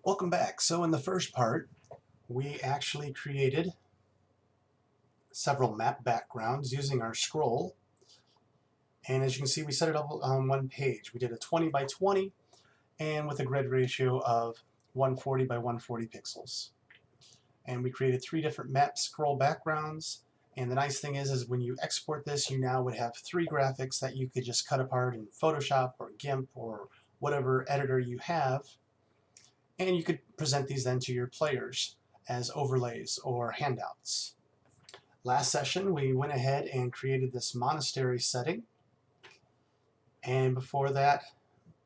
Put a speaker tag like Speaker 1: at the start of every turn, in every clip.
Speaker 1: Welcome back. So in the first part, we actually created several map backgrounds using our scroll. And as you can see, we set it up on one page. We did a 20 by 20 and with a grid ratio of 140 by 140 pixels. And we created three different map scroll backgrounds. And the nice thing is when you export this, you now would have three graphics that you could just cut apart in Photoshop or GIMP or whatever editor you have. And you could present these then to your players as overlays or handouts. Last session we went ahead and created this monastery setting, and before that,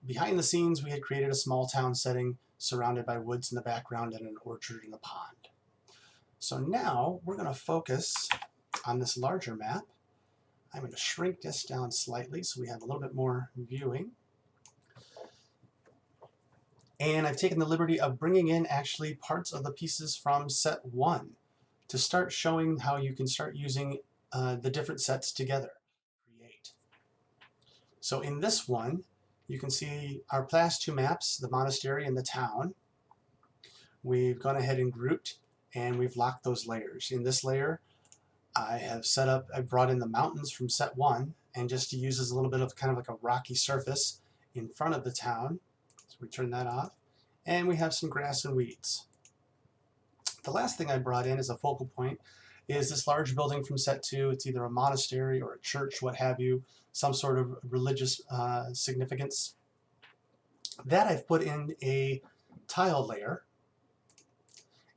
Speaker 1: behind the scenes, we had created a small town setting surrounded by woods in the background and an orchard and a pond. So now we're going to focus on this larger map. I'm going to shrink this down slightly so we have a little bit more viewing. And I've taken the liberty of bringing in actually parts of the pieces from set 1 to start showing how you can start using the different sets together. Create. So in this one, you can see our last two maps, the monastery and the town. We've gone ahead and grouped and we've locked those layers. In this layer, I brought in the mountains from set 1 and just to use as a little bit of kind of like a rocky surface in front of the town. So we turn that off, and we have some grass and weeds. The last thing I brought in as a focal point is this large building from set 2. It's either a monastery or a church, what have you, some sort of religious significance. That I've put in a tile layer,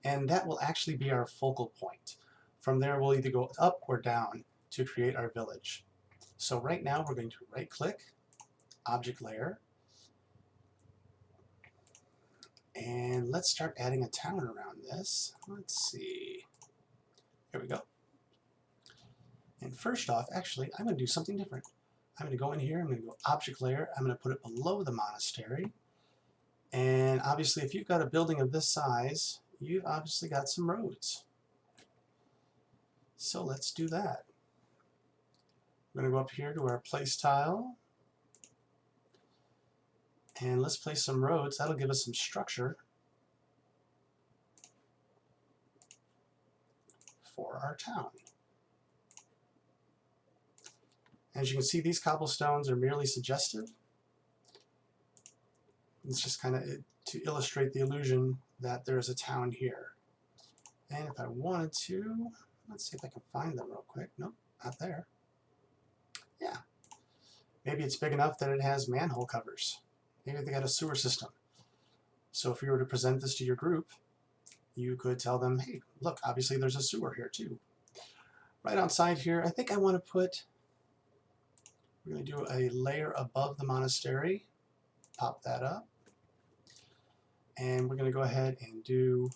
Speaker 1: and that will actually be our focal point. From there, we'll either go up or down to create our village. So right now, we're going to right-click, Object Layer, and let's start adding a town around this. Let's see. Here we go. And first off, actually, I'm going to do something different. I'm going to go in here, I'm going to go Object Layer, I'm going to put it below the monastery. And obviously, if you've got a building of this size, you've obviously got some roads. So let's do that. I'm going to go up here to our place tile. And let's place some roads. That'll give us some structure for our town. As you can see, these cobblestones are merely suggestive. It's just kind of to illustrate the illusion that there's a town here. And if I wanted to, let's see if I can find them real quick. Nope, not there. Yeah. Maybe it's big enough that it has manhole covers. Maybe they got a sewer system. So if you were to present this to your group, you could tell them, hey, look, obviously there's a sewer here too. Right outside here, I think I want to put, we're going to do a layer above the monastery. Pop that up. And we're going to go ahead and do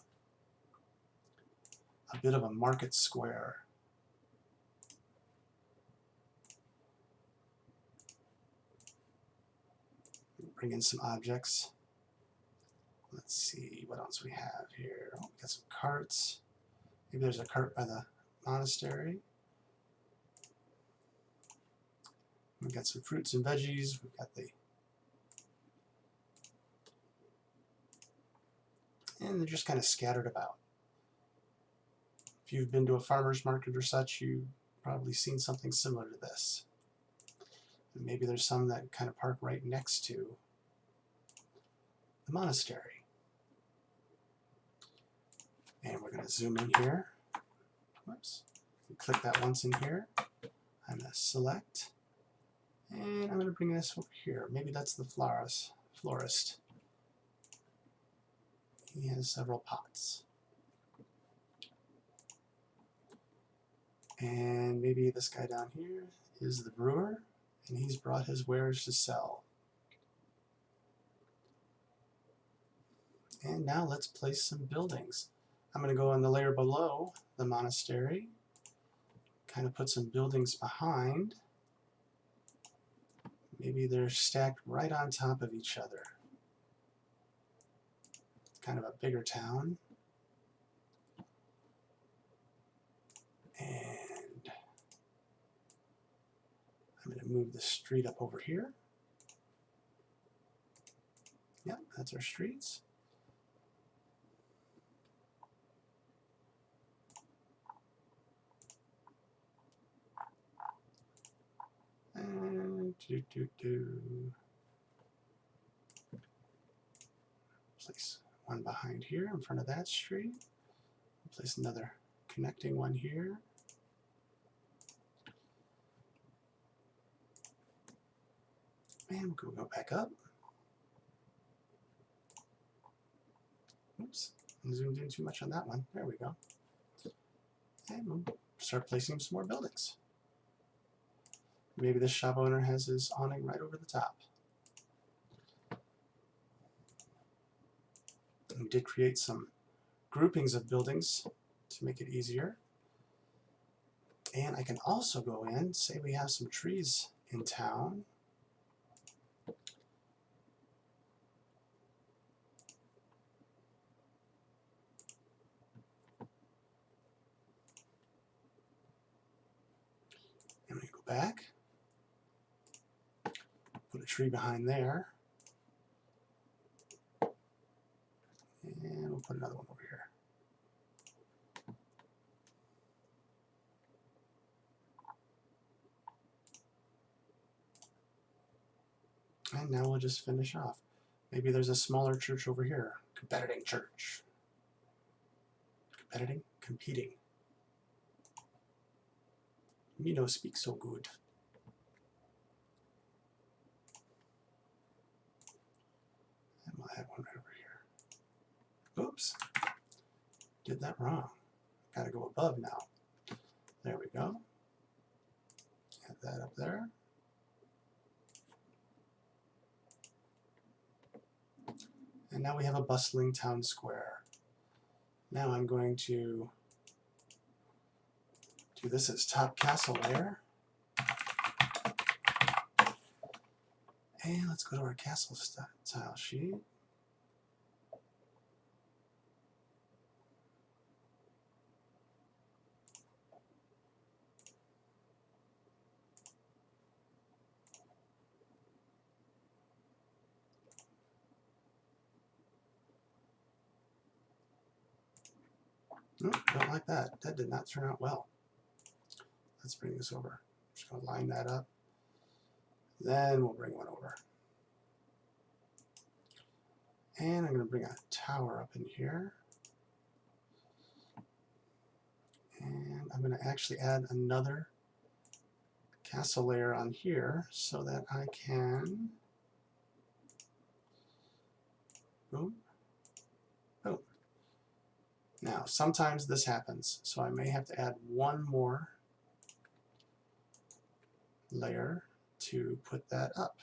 Speaker 1: a bit of a market square. Bring in some objects. Let's see what else we have here. Oh, we got some carts. Maybe there's a cart by the monastery. We've got some fruits and veggies. We've got and they're just kind of scattered about. If you've been to a farmer's market or such, you've probably seen something similar to this. And maybe there's some that kind of park right next to the monastery. And we're going to zoom in here. Whoops. Click that once in here. I'm going to select. And I'm going to bring this over here. Maybe that's the florist. He has several pots. And maybe this guy down here is the brewer, and he's brought his wares to sell. And now let's place some buildings. I'm going to go on the layer below the monastery, kind of put some buildings behind. Maybe they're stacked right on top of each other. Kind of a bigger town. And I'm going to move the street up over here. Yep, that's our streets. Place one behind here in front of that street. Place another connecting one here. And we'll go back up. Oops, I zoomed in too much on that one. There we go. And we'll start placing some more buildings. Maybe this shop owner has his awning right over the top. We did create some groupings of buildings to make it easier. And I can also go in, say we have some trees in town. And we go back, put a tree behind there, and we'll put another one over here. And now we'll just finish off. Maybe there's a smaller church over here. Competing church. Competing. Me no speak so good. And we'll add one right over here. Oops. Did that wrong. Gotta go above now. There we go. Add that up there. And now we have a bustling town square. Now I'm going to do this as top castle layer. And let's go to our castle style sheet. Nope, don't like that. That did not turn out well. Let's bring this over. I'm just going to line that up. Then we'll bring one over. And I'm going to bring a tower up in here. And I'm going to actually add another castle layer on here so that I can, boom, boom. Now, sometimes this happens, so I may have to add one more layer to put that up.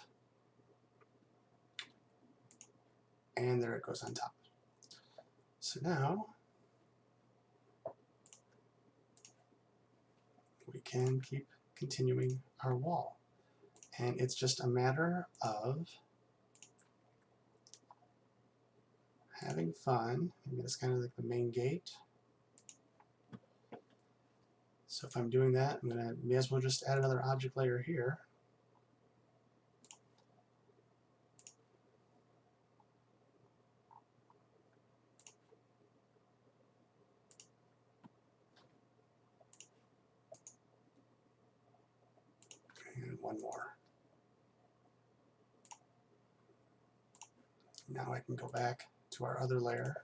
Speaker 1: And there it goes on top. So now we can keep continuing our wall. And it's just a matter of having fun. Maybe that's kind of like the main gate. So if I'm doing that, may as well just add another object layer here. And one more. Now I can go back to our other layer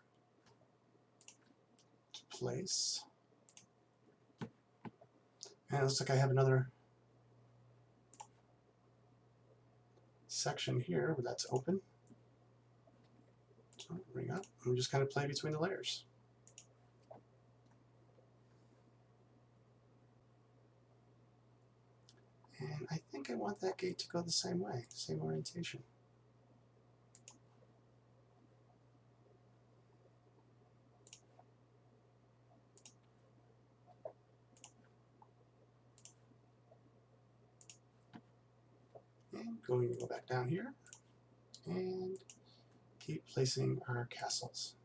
Speaker 1: to place. And it looks like I have another section here where that's open. So bring up and just kind of play between the layers. And I think I want that gate to go the same way, same orientation. And going to go back down here and keep placing our castles.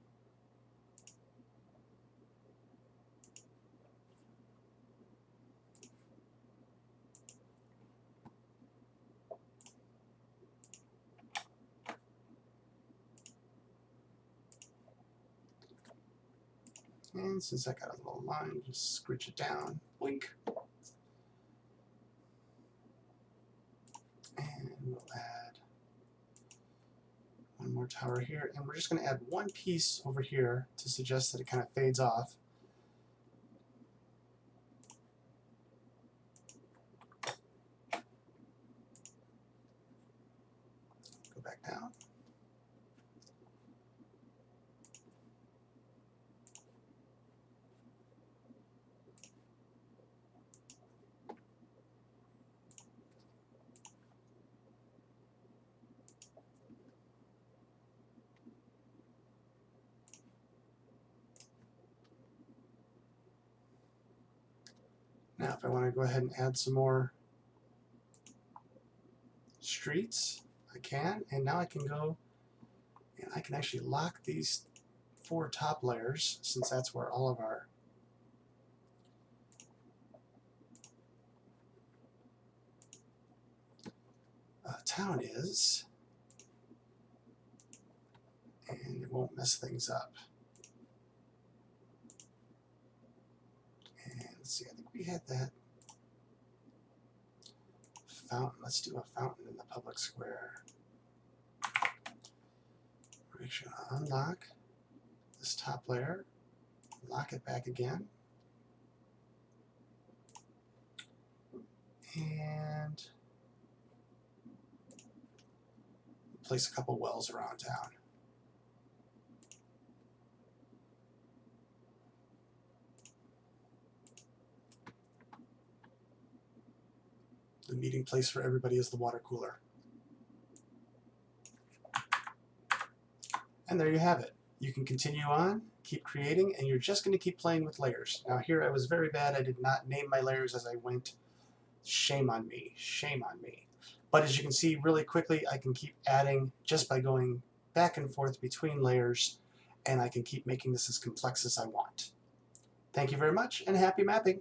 Speaker 1: And since I got a little line, just scritch it down, blink. more tower here, and we're just going to add one piece over here to suggest that it kind of fades off. Go back down. Now if I want to go ahead and add some more streets, I can, and now I can go and I can actually lock these 4 top layers, since that's where all of our town is, and it won't mess things up. And let's see, I think we had that fountain. Let's do a fountain in the public square. We're actually going to unlock this top layer, lock it back again, and place a couple wells around town. The meeting place for everybody is the water cooler. And there you have it. You can continue on, keep creating, and you're just going to keep playing with layers. Now here I was very bad. I did not name my layers as I went. Shame on me. Shame on me. But as you can see really quickly, I can keep adding just by going back and forth between layers, and I can keep making this as complex as I want. Thank you very much, and happy mapping.